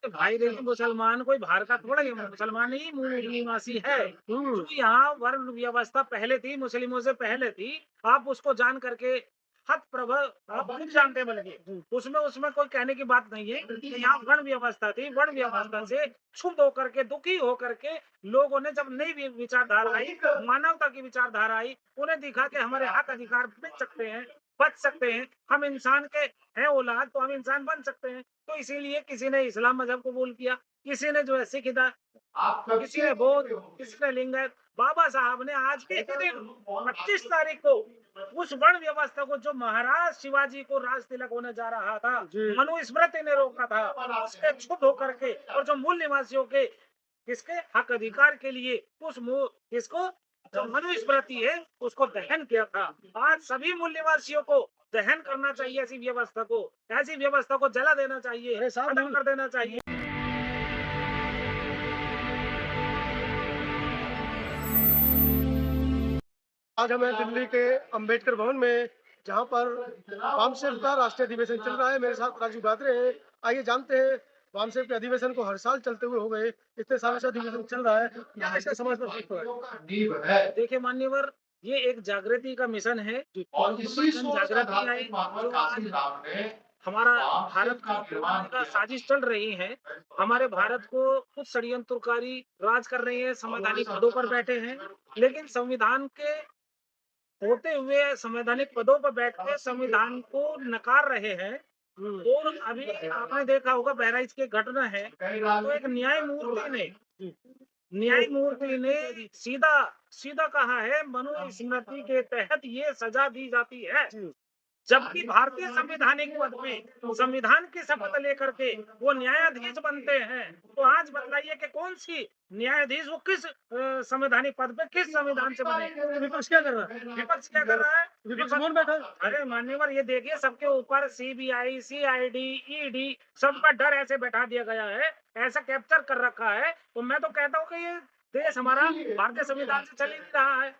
भाई देखिए, मुसलमान कोई बाहर का थोड़ा ही है, मुसलमान ही मूल निवासी है। जो यहाँ वर्ण व्यवस्था पहले थी, मुस्लिमों से पहले थी, आप उसको जान करके हत प्रभ आप खुद जानते बल्कि उसमें उसमें कोई कहने की बात नहीं है कि यहाँ वर्ण व्यवस्था थी। वर्ण व्यवस्था से क्षुब्ध होकर के, दुखी होकर के लोगों ने जब नई विचारधारा आई, मानवता की विचारधारा आई, उन्हें दिखा कि हमारे हक अधिकार मिल सकते हैं, बच सकते हैं, हम इंसान के हैं औलाद, तो हम इंसान बन सकते हैं। तो इसीलिए किसी ने इस्लाम मजहब कबूल किया, किसी ने जो है सिख इधर, किसी ने बौद्ध, किसी ने लिंगायत। बाबा साहब ने आज के ही दिन 25 तारीख को उस वर्ण व्यवस्था को, जो महाराज शिवाजी को राज तिलक होने जा रहा था, मनुस्मृति ने रोका था, उसके क्षुब्ध होकर के और जो मूल निवासियों के किसके हक अधिकार के लिए उस किसको, जो मनुस्मृति है, उसको दहन किया था। आज सभी मूल निवासियों को दहन करना चाहिए, ऐसी व्यवस्था को जला देना चाहिए, खत्म कर देना चाहिए। आज हमें दिल्ली के अंबेडकर भवन में, जहां पर वामसेव का राष्ट्रीय अधिवेशन चल रहा है। मेरे साथ राजू गात्रे हैं। आइए जानते हैं, वामसेव के अधिवेशन को हर साल चलते हुए हो गए, इतने सालों से अधिवेशन चल रहा है, क्या इसका समाज पर फर्क पड़ा है? देखिए मान्यवर, ये एक जागृति का मिशन है और इसी जन जागृति आई, जो आज हमारा भारत का गिरवाने का साजिश चल रही है। हमारे भारत को कुछ षड्यंत्रकारी राज कर रहे हैं, संवैधानिक पदों पर बैठे हैं, लेकिन संविधान के होते हुए संवैधानिक पदों पर बैठ के संविधान को नकार रहे हैं। और अभी आपने देखा होगा, बहराइच की घटना है, तो एक न्यायमूर्ति ने सीधा सीधा कहा है, मनुस्मृति के तहत ये सजा दी जाती है। जबकि भारतीय संवैधानिक पद में संविधान की शपथ लेकर के वो न्यायाधीश बनते हैं। तो आज बताइए कि कौन सी न्यायाधीश, वो किस संवैधानिक पद पे, किस संविधान से बने? विपक्ष क्या कर रहा है? विपक्ष क्या कर रहा है? विपक्ष कौन बैठा है? अरे मान्यवर, ये देखिए, सबके ऊपर सीबीआई, सीआईडी, ईडी, सबका डर ऐसे बैठा दिया गया है, ऐसा कैप्चर कर रखा है। तो मैं तो कहता हूँ कि ये देश हमारा भारतीय संविधान से चल ही नहीं रहा है।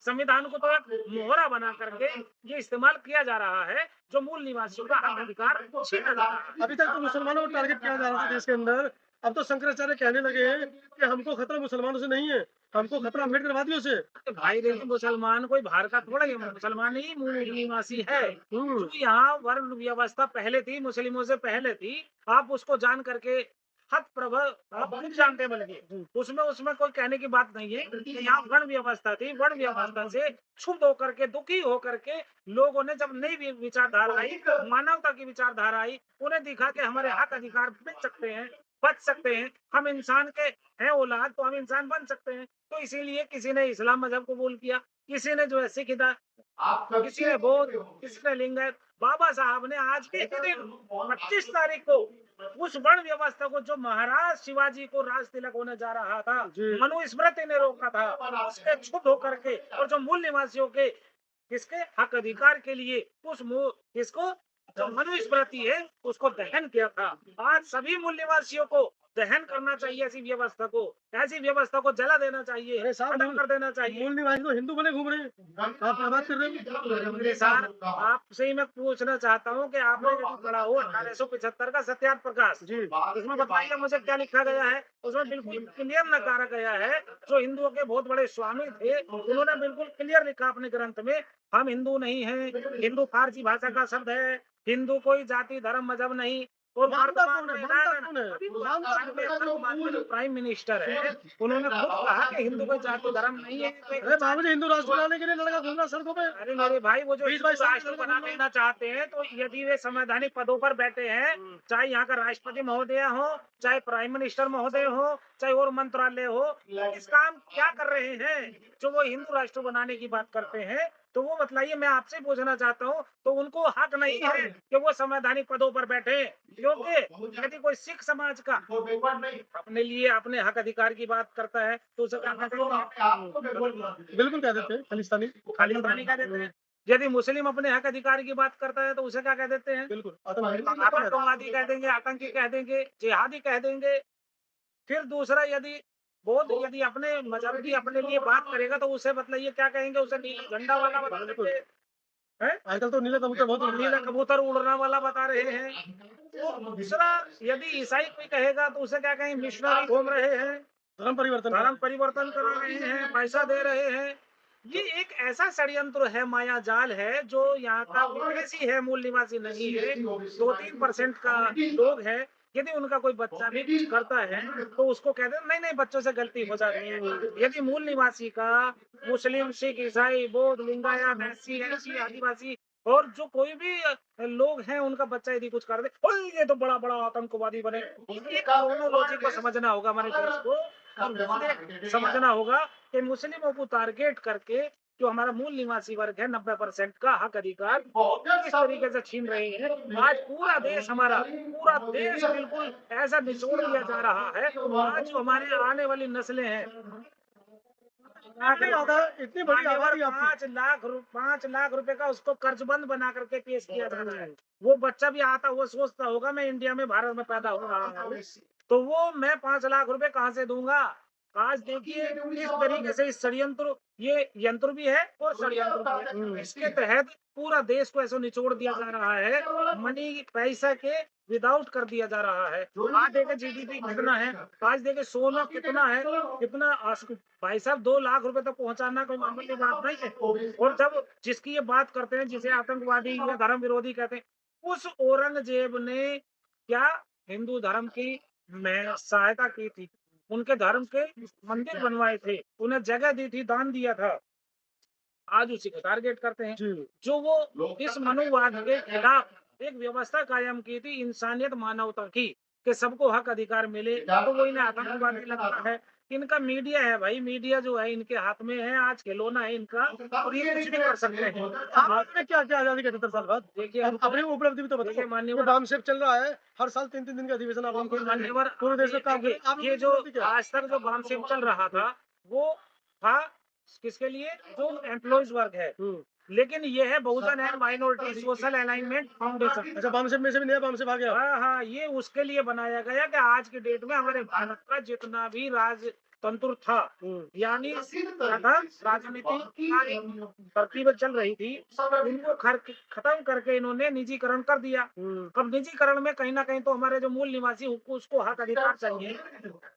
संविधान को तो एक मोहरा बना करके ये इस्तेमाल किया जा रहा है, जो मूल निवासियों का हक अधिकार छीना जा रहा है। अभी तक तो मुसलमानों को टारगेट किया जा रहा था देश के अंदर। अब तो शंकराचार्य कहने लगे हैं कि हमको खतरा मुसलमानों से नहीं है, हमको खतरा अम्बेडकरवादियों से। भाई देखिए, मुसलमान कोई बाहर का थोड़ा ही है, मुसलमान ही मूल निवासी है। जो यहाँ वर्ण व्यवस्था पहले थी, मुस्लिमों से पहले थी, आप उसको जान करके हत प्रभ आप खुद जानते बल्कि उसमें उसमें कोई कहने की बात नहीं है कि यहाँ वर्ण व्यवस्था थी। वर्ण व्यवस्था से क्षुब्ध होकर के, दुखी होकर के लोगों ने जब नई विचारधारा आई, मानवता की विचारधारा आई, उन्हें दिखा कि हमारे हक अधिकार मिल सकते हैं, बच सकते हैं, हम इंसान के हैं औलाद, तो हम इंसान बन सकते हैं। तो इसीलिए किसी ने इस्लाम मजहब कबूल किया, किसी ने जो है सिख इधर, किसी ने बौद्ध, किसी ने लिंगायत। बाबा साहब ने आज के ही दिन 25 तारीख को उस वर्ण व्यवस्था को, जो महाराज शिवाजी को राज तिलक होने जा रहा था, मनुस्मृति ने रोका था, उसके क्षुब्ध होकर के और जो मूल निवासियों के किसके हक अधिकार के लिए उस किसको, जो मनुस्मृति है, उसको दहन किया था। आज सभी मूल निवासियों को दहन करना चाहिए, ऐसी व्यवस्था को जला देना चाहिए, अरे साहब, खत्म कर देना चाहिए। मूल निवासी तो हिंदू बने घूम रहे हैं, आप क्या बात कर रहे हो? मेरे सर, आपसे ही मैं पूछना चाहता हूँ कि आपने जो पढ़ा हो 1875 का सत्यार्थ प्रकाश, जी। उसमें बताइए मुझे क्या लिखा गया है? उसमें बिल्कुल क्लियर नकारा गया है। जो हिंदुओं के बहुत बड़े स्वामी थे, उन्होंने बिल्कुल क्लियर लिखा अपने ग्रंथ में, हम हिंदू नहीं हैं, हिंदू फारसी भाषा का शब्द है, हिंदू कोई जाति धर्म मजहब नहीं। और मानता वर्तमान कौन है? में मानता कौन है? अभी मानता वर्तमान कौन में है? वर्तमान में जो प्राइम मिनिस्टर है, उन्होंने खुद कहा कि हिंदू कोई जाति धर्म नहीं है। अरे बाबू जी, हिंदू राष्ट्र बनाने के लिए लड़का घूम रहा सड़कों पे। अरे मेरे भाई, वो जो 20-22 हिंदू साल राष्ट्र से लड़का बना घूम रहा है। देना चाहते हैं, तो यदि वे संवैधानिक पदों पर बैठे हैं, चाहे यहाँ का राष्ट्रपति महोदय हो, चाहे प्राइम मिनिस्टर महोदय हो, चाहे और मंत्रालय हो, इस काम क्या कर रहे हैं जो वो हिंदू राष्ट्र बनाने की बात करते हैं? तो वो बतलाइए, मैं आपसे पूछना चाहता हूँ। तो उनको हक नहीं है कि वो संवैधानिक पदों पर बैठे, क्योंकि यदि कोई सिख समाज का अपने लिए अपने हक अधिकार की बात करता है, तो उसे क्या कहते हैं? बिल्कुल कह देते हैं खालिस्तानी। खालिस्तानी कह देते हैं। यदि मुस्लिम अपने हक अधिकार की बात करता है, तो उसे क्या कह देते हैं? बिल्कुल आतंकवादी कह देंगे, आतंकी कह देंगे, जिहादी कह देंगे। फिर दूसरा, यदि बौद्ध यदि अपने मजहब की अपने लिए बात करेगा, तो उसे बतलाइए क्या कहेंगे? उसे नीला झंडा वाला बता देंगे। है। आजकल तो नीला कबूतर बहुत उड़ रहा नीला है। कबूतर उड़ने वाला बता रहे हैं। और दूसरा, यदि ईसाई कोई कहेगा तो उसे क्या कहें, मिशनरी घूम रहे हैं, धर्म परिवर्तन कर धर्म परिवर्तन करा रहे हैं, पैसा दे रहे हैं। ये एक ऐसा षड्यंत्र है, माया जाल है, जो यहाँ का विदेशी है, मूल निवासी नहीं है। 2-3% का लोग है। यदि उनका कोई बच्चा भी कुछ करता है तो उसको कहते हैं नहीं नहीं, बच्चों से गलती हो जाती है। यदि मूल निवासी का मुस्लिम, सिख, ईसाई, बौद्ध, लिंगायत, एससी, एसटी, आदिवासी और जो कोई भी लोग हैं, उनका बच्चा यदि कुछ कर दे, ओए ये तो बड़ा बड़ा आतंकवादी बने। ये क्रोनोलॉजी को समझना होगा हमारे देश को, और खुद समझना होगा कि मुस्लिमों को टारगेट करके जो हमारा मूल निवासी वर्ग है, 90% का हक अधिकार किस तरीके से छीन रहे हैं। आज पूरा देश हमारा, पूरा देश बिल्कुल ऐसा निचोड़ दिया जा रहा है। आज जो हमारे आने वाली नस्लें हैं, इतनी ज्यादा, इतनी बड़ी मान्यवर आबादी आपकी। 5 लाख रुपए का उसको कर्जबंद बना करके पेश किया जा रहा है। वो बच्चा भी आता हुआ सोचता होगा मैं इंडिया में, भारत में पैदा हो रहा हूँ, तो वो मैं 5 लाख रुपए कहाँ से दूंगा। आज देखिए किस तरीके से इस षड्यंत्र, ये यंत्र भी है और षड्यंत्र भी है। इसके तहत पूरा देश को ऐसा निचोड़ दिया जा रहा है, मनी पैसा के विदाउट कर दिया जा रहा है। आज देखे जीडीपी कितना है, आज देखे सोना कितना है, कितना भाई साहब 2 लाख रुपए तक पहुंचाना कोई मामूली बात नहीं है। और जब जिसकी ये बात करते हैं, जिसे आतंकवादी या धर्म विरोधी कहते हैं, उस औरंगजेब ने क्या हिंदू धर्म की में सहायता की थी, उनके धर्म के मंदिर बनवाए थे, उन्हें जगह दी थी, दान दिया था। आज उसी को टारगेट करते हैं। जी। जो वो इस मनोवाद के खिलाफ एक व्यवस्था कायम की थी, इंसानियत मानवता की, कि सबको हक अधिकार मिले, तो वो इन्हें आतंकवादी लगता है। इनका मीडिया है भाई, मीडिया जो है इनके हाथ में है, आज खिलौना है इनका, और ये कुछ नहीं कर सकते हैं। आपने क्या क्या आजादी के 77 साल बाद देखिए अब अपनी उपलब्धि भी तो देखिए बताओ। ये मान्यवर, बामसेफ चल रहा है, हर साल 3-3 दिन का अधिवेशन आप हम मान्यवर, पूरे देश में काम देखिए, करें। आप ये लोगों की जो उपलब्धि क्या है? आज तक जो बामसेफ चल रहा था, वो था किसके लिए, जो एम्प्लॉयज वर्ग है। लेकिन ये है Bahujan and minority social alignment foundation. अच्छा, बामसेफ में से भी नया बामसेफ आ गया। हाँ हाँ, ये उसके लिए बनाया गया कि आज की डेट में हमारे भारत का जितना भी राजतंत्र था, यानी क्या था, राजनीति का एक तरकीब चल रही थी, इनको खत्म करके इन्होंने निजीकरण कर दिया। अब निजीकरण में कहीं ना कहीं तो हमारे जो मूल निवासी उसको हक अधिकार चाहिए।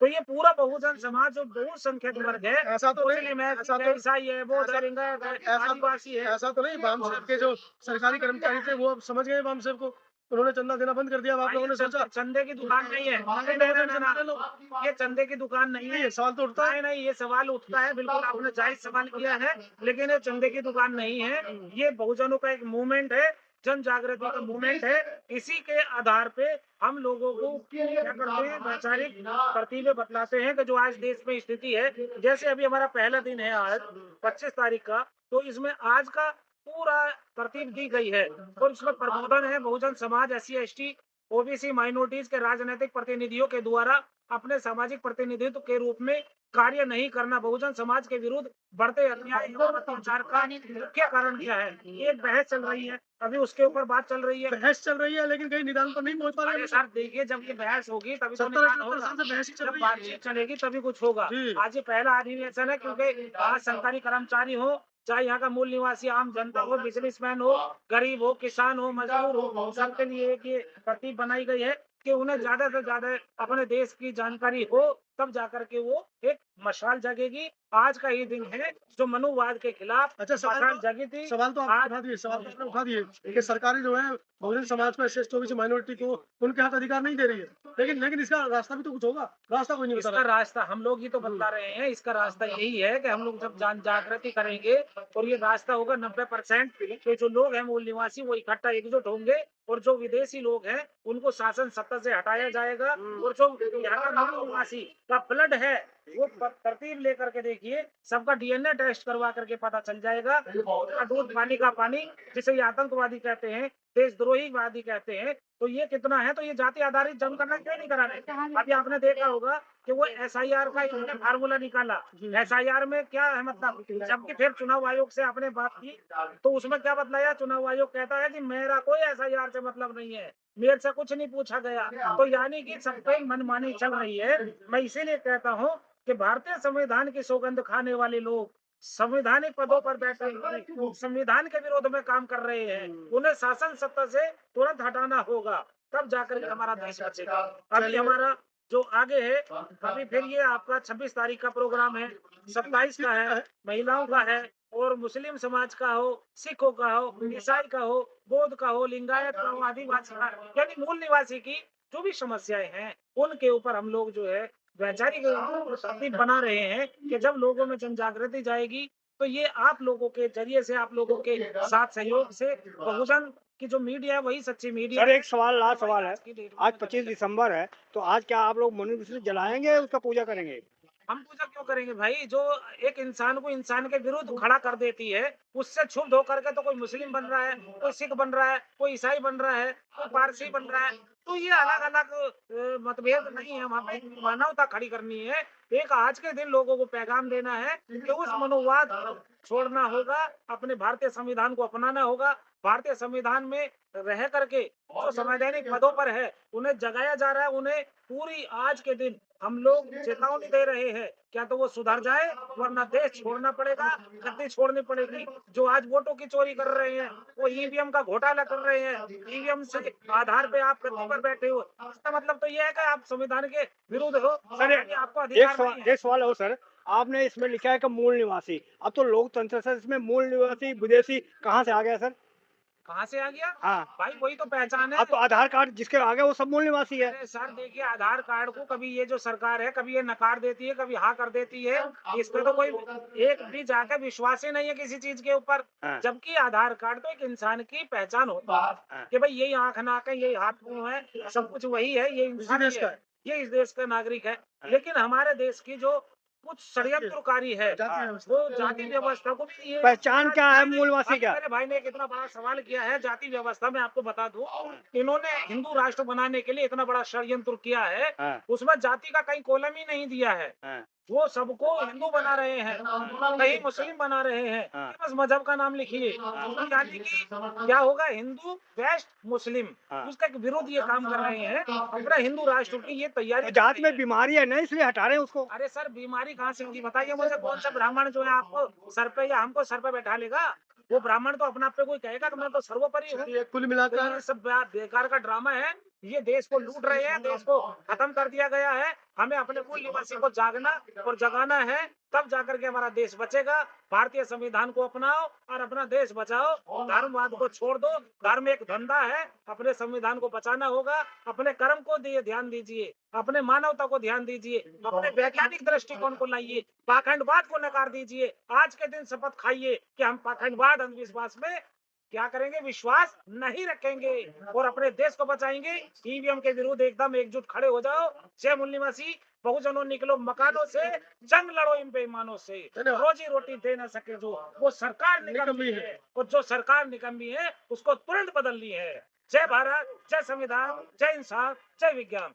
तो ये पूरा बहुजन समाज जो बहुसंख्यक वर्ग है, ऐसा तो नहीं, मुस्लिम है, ऐसा सिख है, तो ईसाई है, बौद्ध है, लिंगायत है, ऐसा आदिवासी है। ऐसा तो नहीं, बामसेफ के जो सरकारी कर्मचारी थे वो अब समझ गए बामसेफ को, उन्होंने चंदा देना बंद कर दिया। अब आप लोगों ने सोचा चंदे की दुकान नहीं है, नहीं, नहीं, नहीं, नहीं, नहीं, ये चंदे की दुकान नहीं है। ये सवाल तो उठता है। नहीं नहीं, ये सवाल उठता है, बिल्कुल आपने जायज सवाल किया है, लेकिन ये चंदे की दुकान नहीं है। ये बहुजनों का एक मूवमेंट है, जन जागृति का मूवमेंट है। इसी के आधार पे हम लोगों को क्या करते हैं, वैचारिक तरतीबें बतलाते हैं कि जो आज देश में स्थिति है, जैसे अभी हमारा पहला दिन है आज 25 तारीख का, तो इसमें आज का पूरा तरतीब दी गई है, और इसमें प्रबोधन है Bahujan Samaj, SC ST, OBC, minorities के राजनीतिक प्रतिनिधियों के द्वारा अपने सामाजिक प्रतिनिधित्व के रूप में कार्य नहीं करना। बहुजन समाज के विरुद्ध बढ़ते अन्याय एवं अत्याचार का मुख्य कारण क्या है, ये एक बहस चल रही है, अभी उसके ऊपर बात चल रही है। बहस चल रही है लेकिन कहीं निदान पर नहीं पहुंच पा रहे अरे हैं। सर देखिए, जब ये बहस होगी तभी तो 70 निदान 71 होगा, साल से बहस ही चल जब रही है। बातचीत चलेगी तभी कुछ होगा। जी। आज ये पहला अधिवेशन है, क्योंकि आज सरकारी कर्मचारी हो, चाहे यहाँ का मूल निवासी आम जनता हो, बिजनेसमैन हो, गरीब हो, किसान हो, मजदूर हो, सबके लिए एक ये तरतीब बनाई गई है कि उन्हें ज्यादा से ज्यादा अपने देश की जानकारी हो, तब जाकर के वो एक मशाल जगेगी। आज का ये दिन है जो मनुवाद के खिलाफ अच्छा, मशाल जगी थी। सवाल तो आपने आज उठा दिए, सवाल तो आपने उठा दिए कि सरकारी जो है बहुजन समाज को, एससी एसटी माइनॉरिटी को उनके हाथ अधिकार नहीं दे रही है, लेकिन लेकिन इसका रास्ता भी तो कुछ होगा। रास्ता कोई नहीं बता इसका रहा। रास्ता हम लोग ही तो बतला रहे हैं। इसका रास्ता यही है कि हम लोग जब जागृति करेंगे, और ये रास्ता होगा 90% के जो लोग हैं मूल निवासी, वो इकट्ठा एकजुट होंगे, और जो विदेशी लोग हैं उनको शासन सत्ता से हटाया जाएगा, और जो यहाँ का मूल निवासी का ब्लड है वो तरतीब लेकर के देखिए, सबका डीएनए टेस्ट करवा करके पता चल जाएगा। का दूध पानी का पानी, जिसे ये आतंकवादी कहते हैं, देशद्रोहीवादी कहते हैं, तो ये कितना है, तो ये जाति आधारित जनगणना क्यों नहीं करा रहे। अभी आपने देखा होगा कि वो एसआईआर का इन्होंने फार्मूला निकाला, एसआईआर में क्या है मतलब, जबकि फिर चुनाव आयोग से आपने बात की तो उसमें क्या बतलाया, चुनाव आयोग कहता है कि मेरा कोई एसआईआर से मतलब नहीं है, मेरे से कुछ नहीं पूछा गया। तो यानी कि सब पे मनमानी चल रही है। मैं इसीलिए कहता हूँ कि भारतीय संविधान की सौगंध खाने वाले लोग संवैधानिक पदों पर बैठे हुए संविधान के विरोध में काम कर रहे हैं, उन्हें शासन सत्ता से तुरंत हटाना होगा, तब जाकर के हमारा देश बचेगा। अभी चलिए। हमारा जो आगे है, अभी फिर ये आपका 26 तारीख का प्रोग्राम है, 27 का है, महिलाओं का है, और मुस्लिम समाज का हो, सिखों का हो, ईसाई का हो, बौद्ध का हो, लिंगायत का हो, आदिवासी का, यानी मूल निवासी की जो भी समस्याएं हैं, उनके ऊपर हम लोग जो है वैचारिक तरकीब बना रहे हैं कि जब लोगों में जन जागृति जाएगी, तो ये आप लोगों के जरिए से, आप लोगों के साथ सहयोग से बहुजन की जो मीडिया है वही सच्ची मीडिया सर है। एक सवाल, लास्ट वही सवाल है। आज की डेट में आज 25 दिसंबर है, तो आज क्या आप लोग मनुष्य जलाएंगे, उसका पूजा करेंगे? हम पूजा क्यों करेंगे भाई? जो एक इंसान को इंसान के विरुद्ध खड़ा कर देती है, उससे क्षुब्ध होकर के तो कोई मुस्लिम बन रहा है, कोई सिख बन रहा है, कोई ईसाई बन रहा है, कोई पारसी बन रहा है। तो ये अलग-अलग मतभेद नहीं है, वहाँ पे मानवता खड़ी करनी है। एक आज के दिन लोगों को पैगाम देना है कि उस मनोवाद छोड़ना होगा, अपने भारतीय संविधान को अपनाना होगा। भारतीय संविधान में रह करके जो संवैधानिक पदों पर है, उन्हें जगाया जा रहा है, उन्हें पूरी आज के दिन हम लोग चेतावनी दे रहे हैं, क्या तो वो सुधर जाए, वरना देश छोड़ना पड़ेगा, गद्दी छोड़नी पड़ेगी। जो आज वोटों की चोरी कर रहे हैं, वो ईवीएम का घोटाला कर रहे हैं, ईवीएम से आधार पे आप गद्दी पर बैठे हो, इसका मतलब तो ये है कि आप संविधान के विरुद्ध हो, सर यानी आपको अधिकार नहीं है। एक सवाल हो सर, आपने इसमें लिखा है कि मूल निवासी, अब तो लोकतंत्र सर, इसमें मूल निवासी विदेशी कहाँ से आ गया सर? कहाँ से आ गया? हाँ, भाई वही तो पहचान है। अब तो आधार कार्ड जिसके आ गया वो सब मूल निवासी है। अरे सर देखिए, आधार कार्ड को कभी ये जो सरकार है, कभी ये नकार देती है, कभी हाँ कर देती है। इस पे तो कोई एक भी जाके विश्वास ही नहीं है किसी चीज के ऊपर। हाँ। जबकि आधार कार्ड तो एक इंसान की पहचान होता है हाँ। कि भाई यही आंख नाक है, यही हाथ मुंह है, सब कुछ वही है, ये इंसान देश ही का है, है। ये इस देश का नागरिक है। लेकिन हमारे देश की जो कुछ षड्यंत्रकारी है, जाति व्यवस्था। वो जाति व्यवस्था को भी ये पहचान क्या है मूल निवासी अभी क्या? मेरे भाई ने एक इतना बड़ा सवाल किया है जाति व्यवस्था में, आपको बता दूं, इन्होंने हिंदू राष्ट्र बनाने के लिए इतना बड़ा षड्यंत्र किया है, हाँ, उसमें जाति का कहीं कॉलम ही नहीं दिया है। हाँ, वो सबको हिंदू बना रहे हैं, कहीं मुस्लिम बना रहे हैं, हाँ। ये बस मजहब का नाम लिखिए। तो यानी कि क्या होगा, हिंदू वेस्ट मुस्लिम, हाँ। उसके विरुद्ध ये काम कर रहे हैं, अपना हिंदू राष्ट्र की ये तो तैयारी जात कर में रहे हैं। बीमारी है ना, इसलिए हटा रहे हैं उसको। अरे सर बीमारी कहाँ से होगी बताइए मुझे? कौन सा ब्राह्मण जो है आपको सर पे या हमको सर पे बैठा लेगा? वो ब्राह्मण तो अपना आप पे कोई कहेगा कि मैं तो सर्वोपरि हूँ। चलिए, कुल तो मिलाकर ये सब बेकार का ड्रामा है। ये देश को लूट रहे हैं, देश को खत्म कर दिया गया है। हमें अपने मूल निवासी को जागना और जगाना है, तब जाकर के हमारा देश बचेगा। भारतीय संविधान को अपनाओ और अपना देश बचाओ। धर्मवाद को छोड़ दो, धर्म एक धंधा है, अपने संविधान को बचाना होगा। अपने कर्म को दिए ध्यान दीजिए, अपने मानवता को ध्यान दीजिए, अपने वैज्ञानिक दृष्टिकोण को लाइए, पाखंडवाद को नकार दीजिए। आज के दिन शपथ खाइए कि हम पाखंडवाद अंधविश्वास में क्या करेंगे, विश्वास नहीं रखेंगे और अपने देश को बचाएंगे। ईवीएम के विरुद्ध एकदम एकजुट खड़े हो जाओ। जय मूल निवासी, बहुजनों निकलो मकानों से, जंग लड़ो इन बेईमानों से। धन्यवाद। रोजी रोटी दे न सके जो, वो सरकार निकम्मी है, और जो सरकार निकम्मी है उसको तुरंत बदलनी है। जय भारत, जय संविधान, जय इंसाफ, जय विज्ञान।